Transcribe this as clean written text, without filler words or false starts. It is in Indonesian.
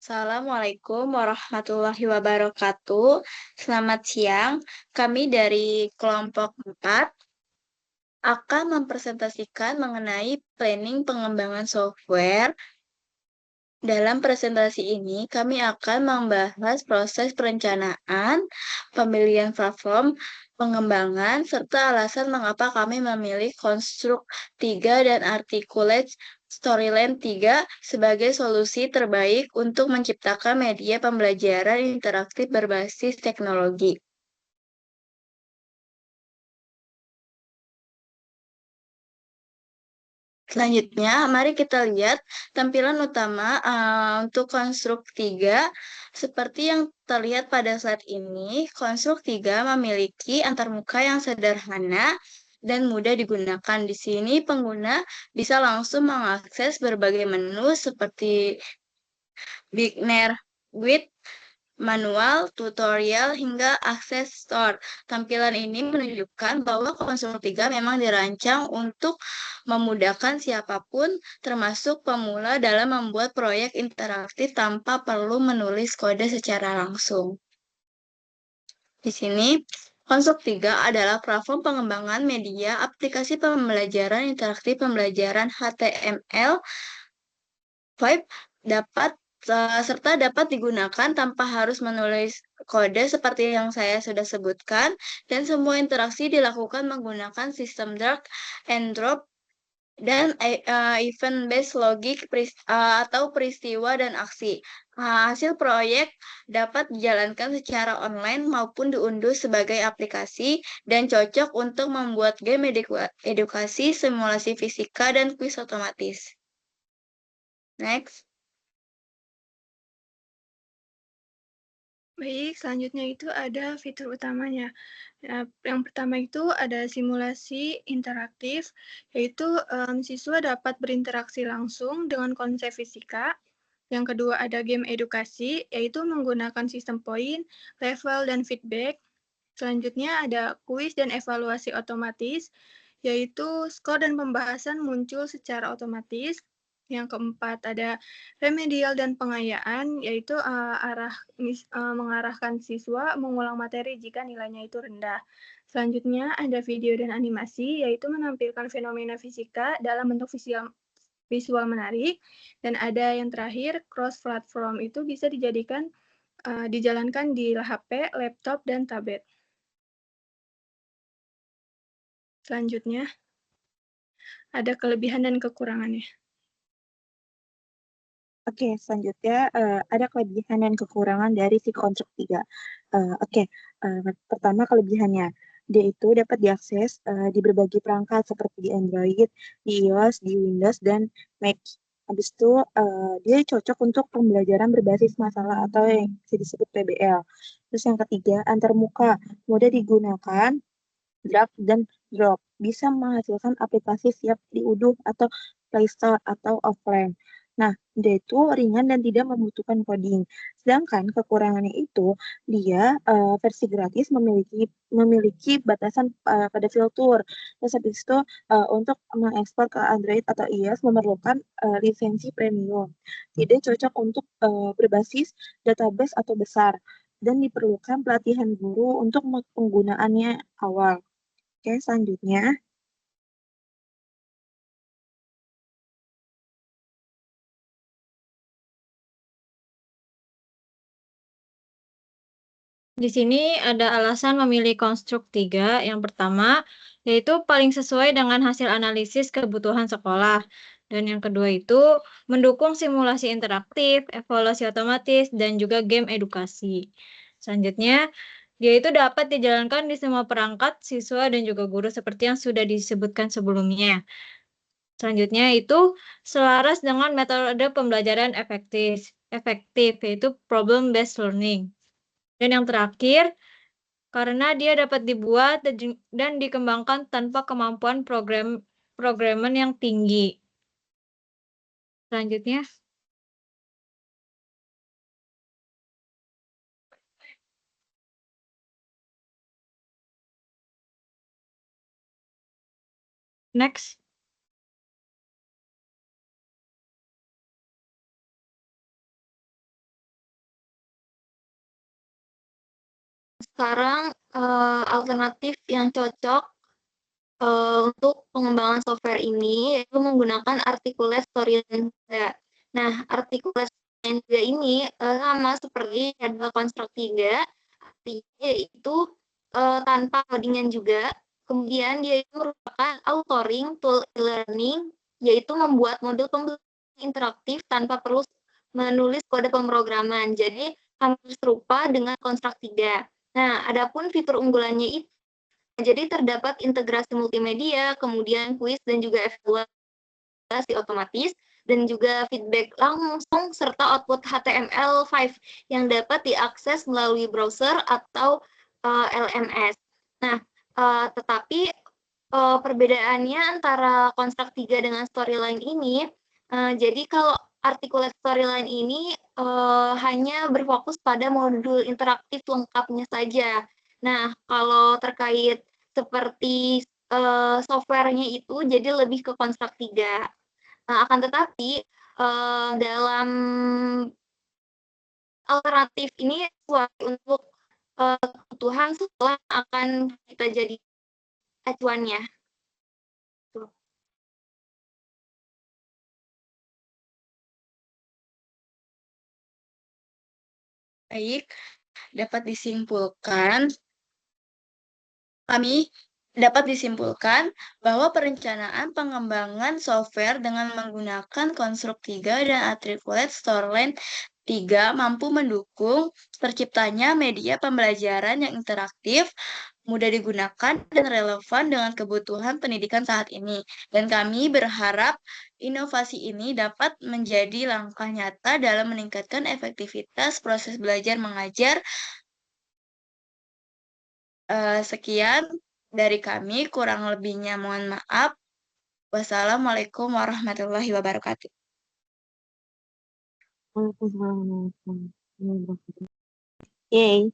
Assalamualaikum warahmatullahi wabarakatuh. Selamat siang. Kami dari kelompok 4 akan mempresentasikan mengenai planning pengembangan software. Dalam presentasi ini, kami akan membahas proses perencanaan, pemilihan platform, pengembangan, serta alasan mengapa kami memilih konstruk 3 dan articulate storyline 3 sebagai solusi terbaik untuk menciptakan media pembelajaran interaktif berbasis teknologi. Selanjutnya, mari kita lihat tampilan utama untuk konstruk 3. Seperti yang terlihat pada slide ini, konstruk 3 memiliki antarmuka yang sederhana dan mudah digunakan. Di sini pengguna bisa langsung mengakses berbagai menu seperti beginner, with, manual, tutorial, hingga akses store. Tampilan ini menunjukkan bahwa konsol 3 memang dirancang untuk memudahkan siapapun, termasuk pemula, dalam membuat proyek interaktif tanpa perlu menulis kode secara langsung. Di sini, Konsol 3 adalah platform pengembangan media aplikasi pembelajaran interaktif pembelajaran HTML5 dapat serta dapat digunakan tanpa harus menulis kode seperti yang saya sudah sebutkan, dan semua interaksi dilakukan menggunakan sistem drag and drop dan event-based logic atau peristiwa dan aksi. Hasil proyek dapat dijalankan secara online maupun diunduh sebagai aplikasi dan cocok untuk membuat game edukasi, simulasi fisika, dan kuis otomatis. Next. Baik, selanjutnya itu ada fitur utamanya. Yang pertama itu ada simulasi interaktif, yaitu siswa dapat berinteraksi langsung dengan konsep fisika. Yang kedua ada game edukasi, yaitu menggunakan sistem poin, level, dan feedback. Selanjutnya ada kuis dan evaluasi otomatis, yaitu skor dan pembahasan muncul secara otomatis. Yang keempat ada remedial dan pengayaan, yaitu mengarahkan siswa mengulang materi jika nilainya itu rendah. Selanjutnya ada video dan animasi, yaitu menampilkan fenomena fisika dalam bentuk visual menarik. Dan ada yang terakhir, cross-platform itu bisa dijalankan di HP, laptop, dan tablet. Selanjutnya, ada kelebihan dan kekurangannya. Oke, selanjutnya ada kelebihan dan kekurangan dari si konstruk 3. Pertama kelebihannya, dia itu dapat diakses di berbagai perangkat seperti di Android, di iOS, di Windows, dan Mac. Habis itu, dia cocok untuk pembelajaran berbasis masalah atau yang bisa disebut PBL. Terus yang ketiga, antarmuka, mudah digunakan, drag dan drop, bisa menghasilkan aplikasi siap diunduh atau Play Store atau offline. Nah, dia itu ringan dan tidak membutuhkan coding. Sedangkan kekurangannya itu, dia versi gratis memiliki batasan pada fitur. Terus habis itu untuk mengekspor ke Android atau iOS memerlukan lisensi premium. Tidak cocok untuk berbasis database atau besar dan diperlukan pelatihan guru untuk penggunaannya awal. Oke, selanjutnya. Di sini ada alasan memilih konstruk 3. Yang pertama, yaitu paling sesuai dengan hasil analisis kebutuhan sekolah. Dan yang kedua itu mendukung simulasi interaktif, evaluasi otomatis, dan juga game edukasi. Selanjutnya, dia itu dapat dijalankan di semua perangkat, siswa, dan juga guru seperti yang sudah disebutkan sebelumnya. Selanjutnya itu selaras dengan metode pembelajaran efektif yaitu problem-based learning. Dan yang terakhir, karena dia dapat dibuat dan dikembangkan tanpa kemampuan programan yang tinggi. Selanjutnya. Next. sekarang alternatif yang cocok untuk pengembangan software ini yaitu menggunakan Articulate Storyline 3. Nah, Articulate Storyline 3 ini sama seperti Jadwal Construct 3, artinya itu tanpa codingan juga. Kemudian dia itu merupakan authoring tool e-learning, yaitu membuat modul pembelajaran interaktif tanpa perlu menulis kode pemrograman. Jadi hampir serupa dengan Construct 3. Nah, adapun fitur unggulannya itu jadi terdapat integrasi multimedia, kemudian kuis dan juga evaluasi otomatis, dan juga feedback langsung serta output HTML5 yang dapat diakses melalui browser atau LMS. Nah, tetapi perbedaannya antara Construct 3 dengan Storyline ini, jadi kalau Articulate Storyline ini hanya berfokus pada modul interaktif lengkapnya saja. Nah, kalau terkait seperti software-nya itu jadi lebih ke Construct 3. Akan tetapi dalam alternatif ini sesuai untuk kebutuhan setelah akan kita jadi acuannya. Baik, dapat disimpulkan bahwa perencanaan pengembangan software dengan menggunakan Construct 3 dan Articulate Storyline 3 mampu mendukung terciptanya media pembelajaran yang interaktif, mudah digunakan, dan relevan dengan kebutuhan pendidikan saat ini. Dan kami berharap inovasi ini dapat menjadi langkah nyata dalam meningkatkan efektivitas proses belajar mengajar. Sekian dari kami, kurang lebihnya mohon maaf. Wassalamualaikum warahmatullahi wabarakatuh. Waalaikumsalam warahmatullahi wabarakatuh. Yay.